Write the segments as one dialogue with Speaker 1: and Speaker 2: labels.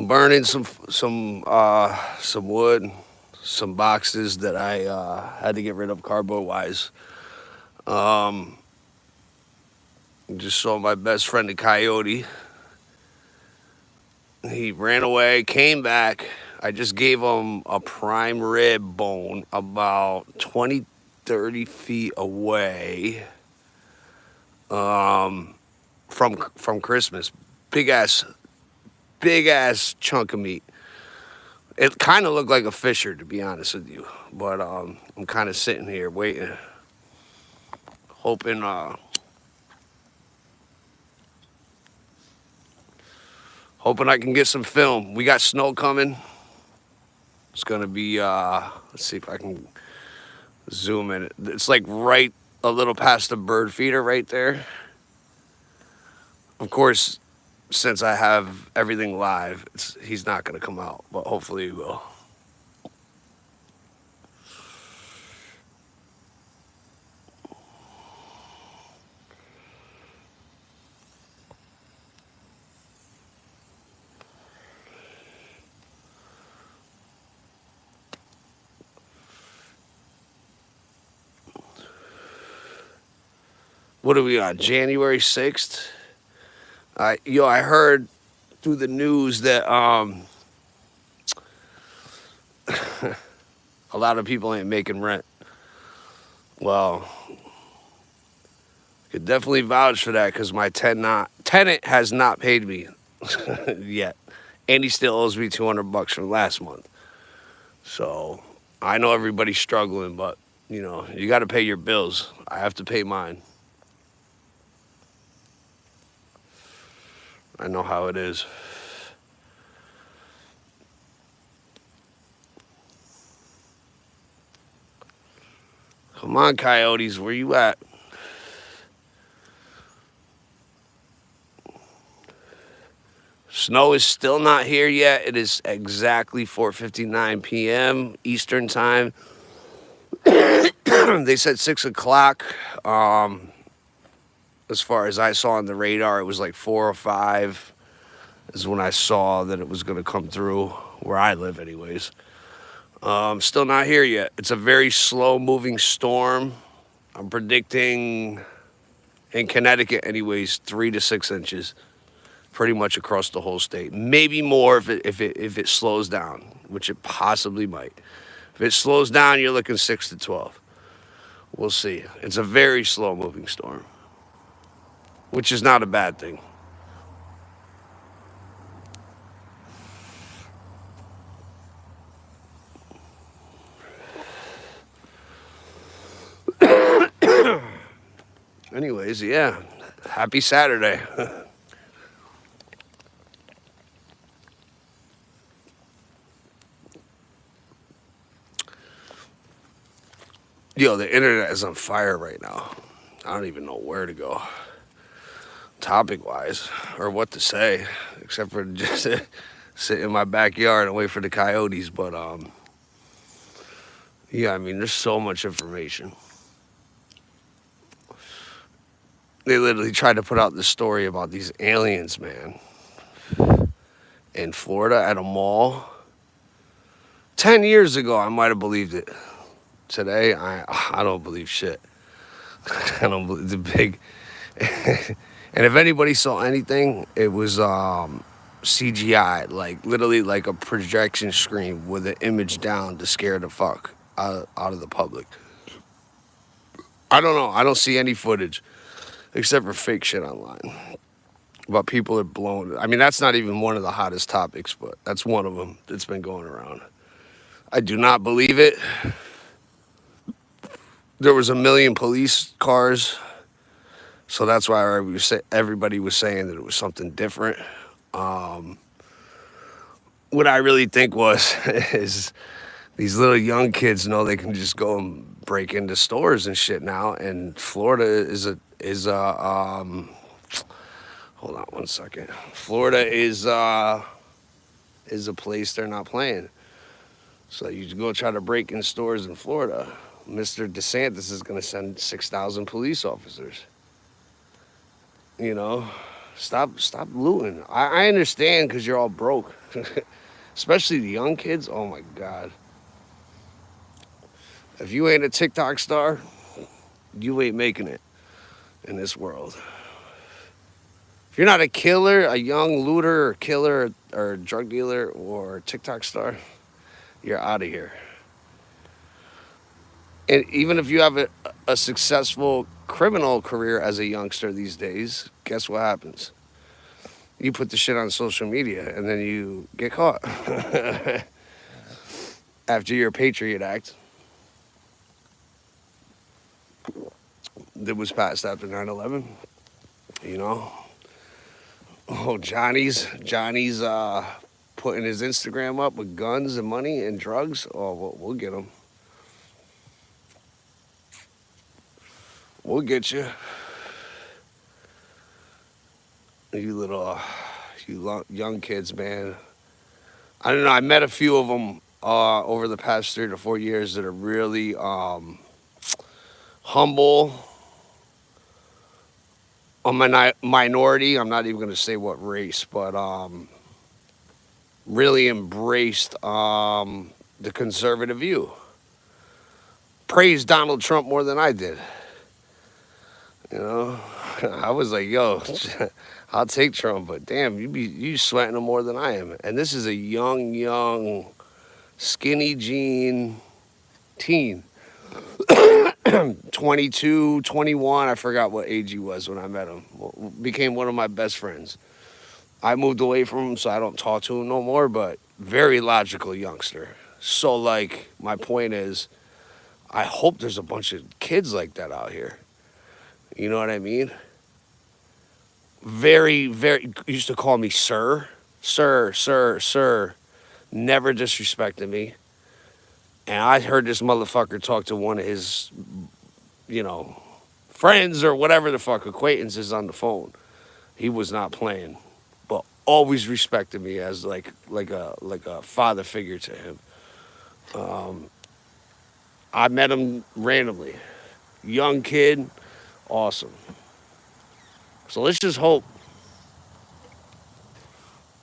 Speaker 1: burning some wood, some boxes that I had to get rid of cardboard wise. Um, just saw my best friend, the coyote. He ran away, came back. I just gave him a prime rib bone about 20, 30 feet away um, from Christmas. Big ass, big ass chunk of meat. It kind of looked like a fisher, to be honest with you. But I'm kind of sitting here waiting, hoping, hoping I can get some film. We got snow coming. It's gonna be. Let's see if I can zoom in. It's like right a little past the bird feeder right there. Of course, since I have everything live, he's not gonna come out, but hopefully he will. What are we on? January 6th? I heard through the news that a lot of people ain't making rent. Well, could definitely vouch for that because my tenant has not paid me yet, and he still owes me $200 from last month. So I know everybody's struggling, but you got to pay your bills. I have to pay mine. I know how it is. Come on, coyotes, where you at? Snow is still not here yet. It is exactly 4:59 p.m. Eastern time. They said 6 o'clock. As far as I saw on the radar, it was like 4 or 5 is when I saw that it was going to come through where I live, anyways. Still not here yet. It's a very slow moving storm. I'm predicting in Connecticut, anyways, 3 to 6 inches, pretty much across the whole state. Maybe more if it slows down, which it possibly might. If it slows down, you're looking 6 to 12. We'll see. It's a very slow moving storm, which is not a bad thing. Anyways, yeah. Happy Saturday. Yo, the internet is on fire right now. I don't even know where to go, topic wise, or what to say, except for just sit in my backyard and wait for the coyotes. But yeah, I mean, there's so much information. They literally tried to put out this story about these aliens, man, in Florida at a mall. 10 years ago, I might have believed it. Today, I don't believe shit. I don't believe the big. And if anybody saw anything, it was CGI, like literally like a projection screen with an image down to scare the fuck out of the public. I don't know. I don't see any footage except for fake shit online. But people are blown. I mean, that's not even one of the hottest topics, but that's one of them that's been going around. I do not believe it. There was a million police cars, so that's why everybody was saying that it was something different. Um, what I really think was is these little young kids know they can just go and break into stores and shit now. And Florida is a hold on one second. Florida is a place they're not playing. So you go try to break in stores in Florida. Mr. DeSantis is going to send 6,000 police officers. You know, Stop looting. I understand because you're all broke, especially the young kids. Oh my god, if you ain't a TikTok star, you ain't making it in this world. If you're not a killer, a young looter or killer or drug dealer or TikTok star, you're out of here. And even if you have a successful criminal career as a youngster these days, guess what happens? You put the shit on social media and then you get caught after your Patriot Act that was passed after 9/11. You know, oh Johnny's putting his Instagram up with guns and money and drugs. Oh, we'll get him. We'll get you. You little, young kids, man. I don't know. I met a few of them over the past 3 to 4 years that are really humble. On my minority, I'm not even going to say what race, but really embraced the conservative view. Praised Donald Trump more than I did. You know, I was like, yo, I'll take Trump, but damn, you sweating him more than I am. And this is a young, skinny jean teen. 22, 21, I forgot what age he was when I met him. Became one of my best friends. I moved away from him, so I don't talk to him no more, but very logical youngster. So, like, my point is, I hope there's a bunch of kids like that out here. You know what I mean? Very, used to call me sir. Sir. Never disrespected me. And I heard this motherfucker talk to one of his, friends or whatever the fuck, acquaintances on the phone. He was not playing, but always respected me as like a father figure to him. I met him randomly. Young kid, awesome. So let's just hope.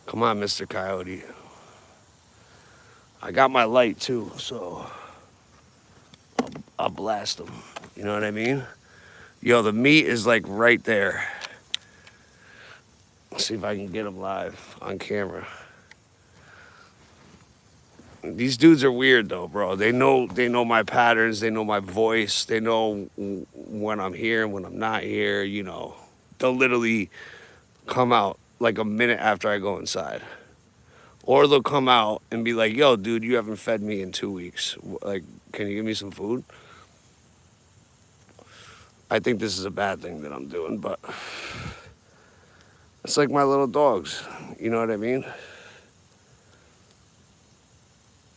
Speaker 1: Come on, Mr. Coyote. I got my light too, so I'll blast him. You know what I mean? Yo, the meat is like right there. Let's see if I can get him live on camera. These dudes are weird though, bro. They know my patterns. They know my voice. They know when I'm here and when I'm not here. You know, they'll literally come out like a minute after I go inside, or they'll come out and be like, "Yo, dude, you haven't fed me in 2 weeks. Like, can you give me some food?" I think this is a bad thing that I'm doing, but it's like my little dogs. You know what I mean?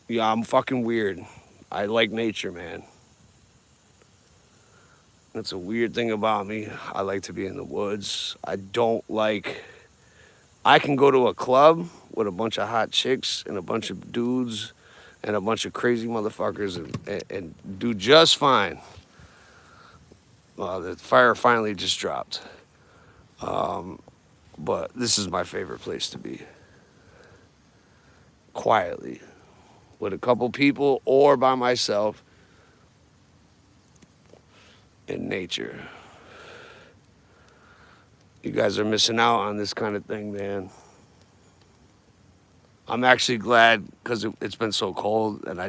Speaker 1: Yeah, I'm fucking weird. I like nature, man. That's a weird thing about me. I like to be in the woods. I can go to a club with a bunch of hot chicks and a bunch of dudes and a bunch of crazy motherfuckers and do just fine. The fire finally just dropped. But this is my favorite place to be. Quietly. With a couple people or by myself in nature. You guys are missing out on this kind of thing, man. I'm actually glad because it's been so cold and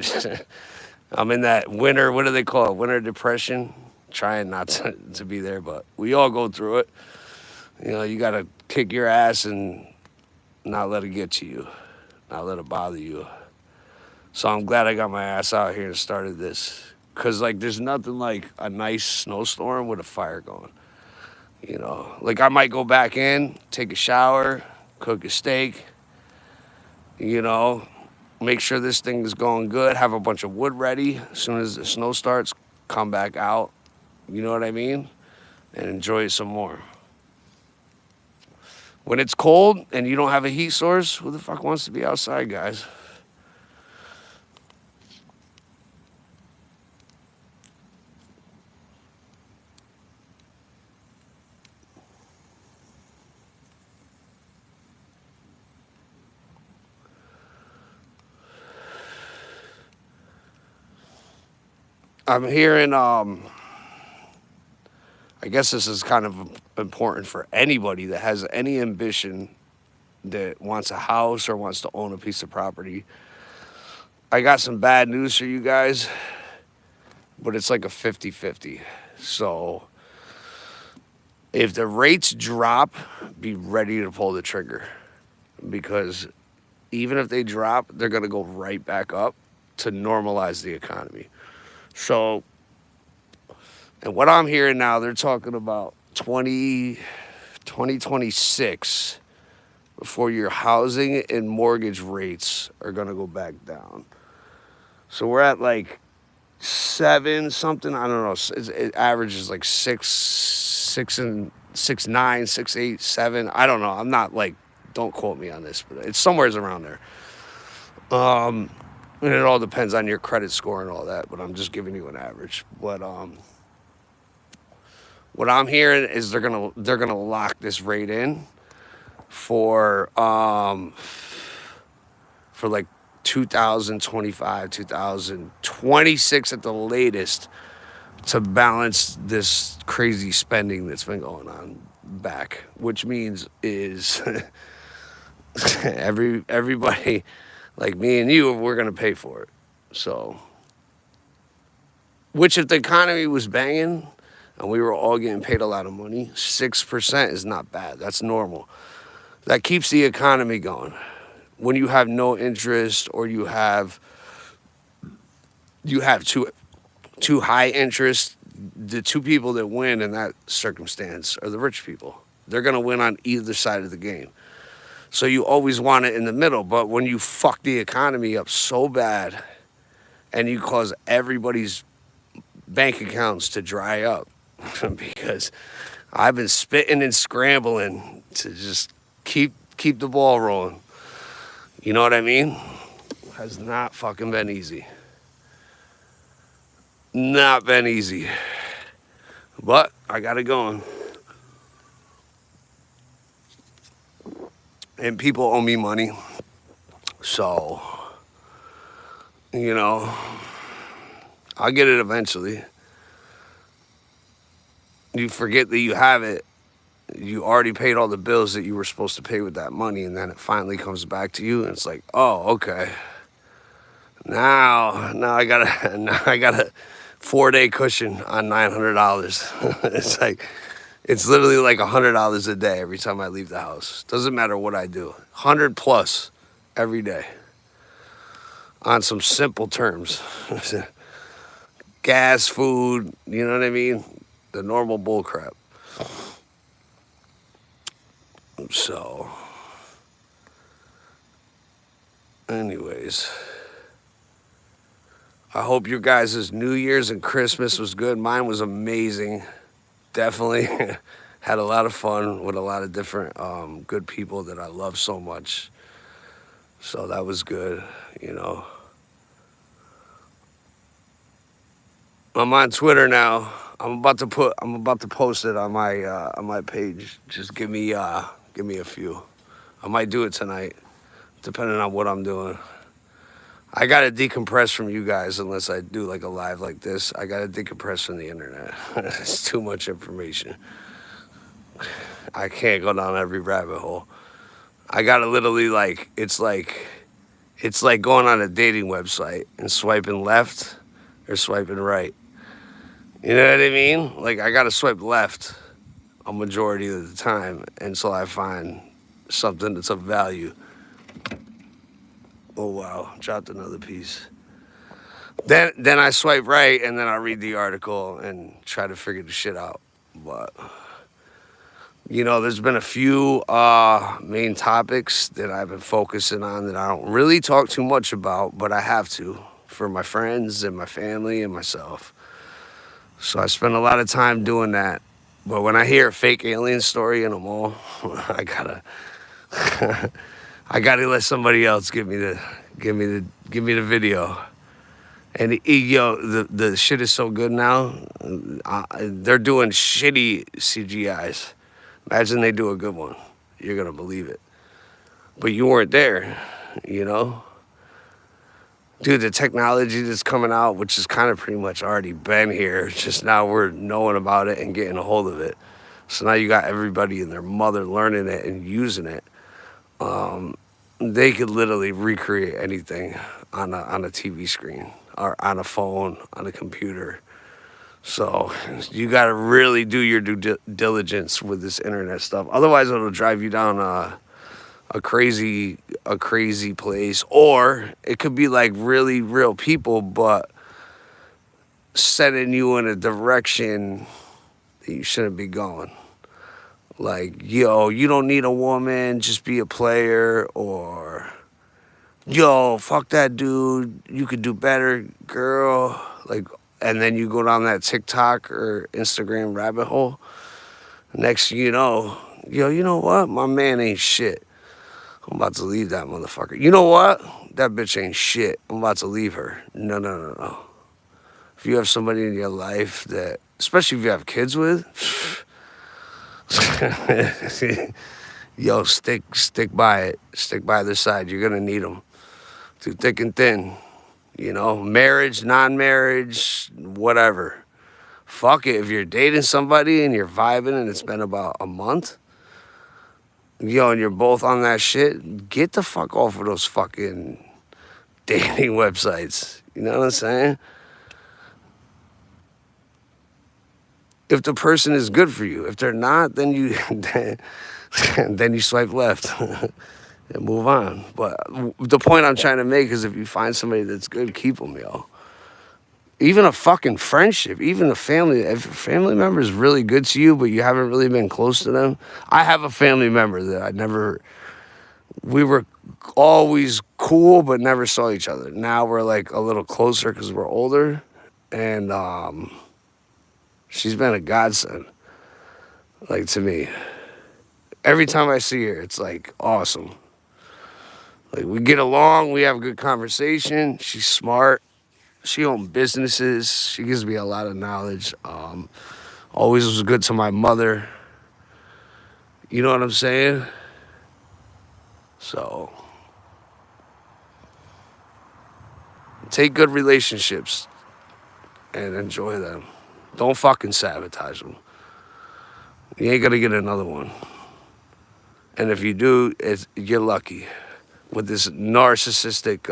Speaker 1: I'm in that winter, what do they call it? Winter depression. Trying not to be there, but we all go through it. You know, you got to kick your ass and not let it get to you, not let it bother you. So I'm glad I got my ass out here and started this. Because, like, there's nothing like a nice snowstorm with a fire going. You know, like I might go back in, take a shower, cook a steak, make sure this thing is going good, have a bunch of wood ready. As soon as the snow starts, come back out. You know what I mean? And enjoy it some more. When it's cold and you don't have a heat source, who the fuck wants to be outside, guys? I'm hearing, I guess this is kind of important for anybody that has any ambition that wants a house or wants to own a piece of property. I got some bad news for you guys, but it's like a 50-50. So if the rates drop, be ready to pull the trigger, because even if they drop, they're going to go right back up to normalize the economy. So, and what I'm hearing now, they're talking about 2026 before your housing and mortgage rates are going to go back down. So we're at like 7 something, I don't know. It averages like 6 and 6.9, 6.8, 7. I don't know. I'm not like, don't quote me on this, but it's somewhere around there. And it all depends on your credit score and all that, but I'm just giving you an average. But what I'm hearing is they're gonna lock this rate in for like 2025, 2026 at the latest, to balance this crazy spending that's been going on back, which means is everybody like me and you, we're gonna pay for it. So, which if the economy was banging and we were all getting paid a lot of money, 6% is not bad. That's normal. That keeps the economy going. When you have no interest, or you have too high interest, the two people that win in that circumstance are the rich people. They're going to win on either side of the game. So you always want it in the middle. But when you fuck the economy up so bad and you cause everybody's bank accounts to dry up, because I've been spitting and scrambling to just keep the ball rolling. You know what I mean? Has not fucking been easy. Not been easy. But I got it going. And people owe me money. So, you know, I'll get it eventually. You forget that you have it. You already paid all the bills that you were supposed to pay with that money, and then it finally comes back to you, and it's like, oh, okay. Now I got a 4-day cushion on $900. It's like, it's literally like $100 a day every time I leave the house. Doesn't matter what I do. 100 plus every day on some simple terms. Gas, food, you know what I mean? The normal bull crap. So, anyways, I hope your guys' New Year's and Christmas was good. Mine was amazing. Definitely had a lot of fun with a lot of different good people that I love so much. So that was good, you know. I'm on Twitter now. I'm about to post it on my page. Just give me a few. I might do it tonight, depending on what I'm doing. I gotta decompress from you guys unless I do like a live like this. I gotta decompress from the internet. It's too much information. I can't go down every rabbit hole. I gotta literally it's like going on a dating website and swiping left or swiping right. You know what I mean? Like, I gotta swipe left a majority of the time until I find something that's of value. Oh wow, dropped another piece. Then I swipe right, and then I read the article and try to figure the shit out. But you know, there's been a few main topics that I've been focusing on that I don't really talk too much about, but I have to for my friends and my family and myself. So I spend a lot of time doing that. But when I hear a fake alien story in a mall, I gotta let somebody else give me the video. And the shit is so good now. They're doing shitty CGIs. Imagine they do a good one. You're gonna believe it. But you weren't there, you know? Dude, the technology that's coming out, which has kind of pretty much already been here, just now we're knowing about it and getting a hold of it. So now you got everybody and their mother learning it and using it. They could literally recreate anything on a TV screen or on a phone, on a computer. So you got to really do your due diligence with this internet stuff. Otherwise, it'll drive you down a crazy place, or it could be like really real people, but setting you in a direction that you shouldn't be going. Like, yo, you don't need a woman, just be a player, or yo, fuck that dude, you could do better, girl. Like, and then you go down that TikTok or Instagram rabbit hole. Next thing you know, yo, you know what? My man ain't shit. I'm about to leave that motherfucker. You know what? That bitch ain't shit. I'm about to leave her. No, no, no, no. If you have somebody in your life that, especially if you have kids with, yo, stick by it. Stick by their side. You're gonna need them through thick and thin. You know, marriage, non-marriage, whatever. Fuck it. If you're dating somebody and you're vibing and it's been about a month, yo, and you're both on that shit, get the fuck off of those fucking dating websites. You know what I'm saying? If the person is good for you, if they're not, then you then you swipe left and move on. But the point I'm trying to make is, if you find somebody that's good, keep them, yo. Even a fucking friendship, even a family. If a family member is really good to you, but you haven't really been close to them. I have a family member that we were always cool, but never saw each other. Now we're like a little closer because we're older, and she's been a godsend, like, to me. Every time I see her, it's like awesome. Like, we get along, we have a good conversation. She's smart. She owns businesses. She gives me a lot of knowledge. Always was good to my mother. You know what I'm saying? So, take good relationships and enjoy them. Don't fucking sabotage them. You ain't gonna get another one. And if you do, you're lucky with this narcissistic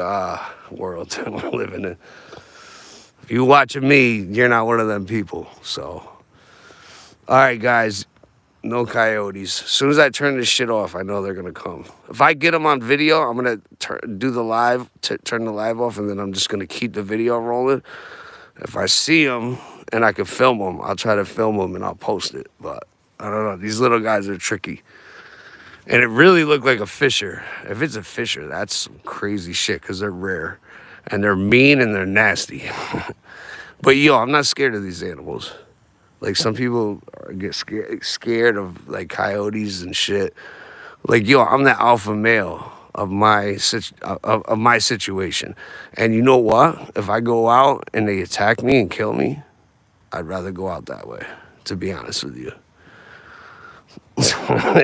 Speaker 1: world that we're living in. If you watching me, you're not one of them people. So, all right, guys, no coyotes. As soon as I turn this shit off, I know they're gonna come. If I get them on video, I'm gonna do the live, turn the live off, and then I'm just gonna keep the video rolling. If I see them and I can film them, I'll try to film them and I'll post it. But I don't know. These little guys are tricky. And it really looked like a fisher. If it's a fisher, that's some crazy shit, because they're rare. And they're mean and they're nasty. But, yo, I'm not scared of these animals. Like, some people get scared of, like, coyotes and shit. Like, yo, I'm the alpha male of my situation. And you know what? If I go out and they attack me and kill me, I'd rather go out that way, to be honest with you.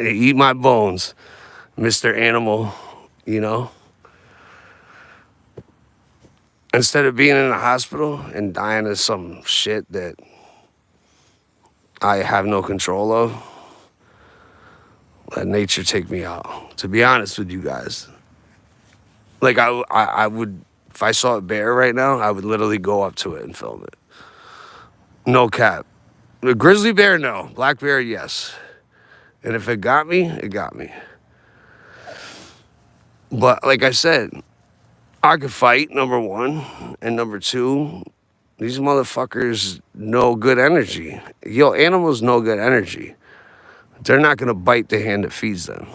Speaker 1: Eat my bones, Mr. Animal, you know? Instead of being in a hospital and dying of some shit that I have no control of, let nature take me out, to be honest with you guys. Like, I would, if I saw a bear right now, I would literally go up to it and film it. No cap. The grizzly bear, no. Black bear, yes. And if it got me, it got me. But like I said, I could fight, number one. And number two, these motherfuckers know good energy. Yo, animals know good energy. They're not going to bite the hand that feeds them.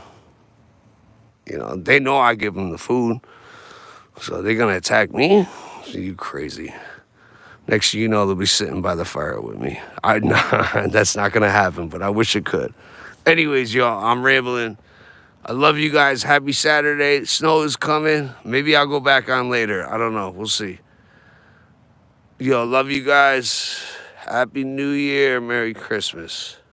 Speaker 1: You know, they know I give them the food. So they're going to attack me? So you crazy. Next thing you know, they'll be sitting by the fire with me. That's not going to happen, but I wish it could. Anyways, y'all, I'm rambling. I love you guys. Happy Saturday. Snow is coming. Maybe I'll go back on later. I don't know. We'll see. Yo, love you guys. Happy New Year. Merry Christmas.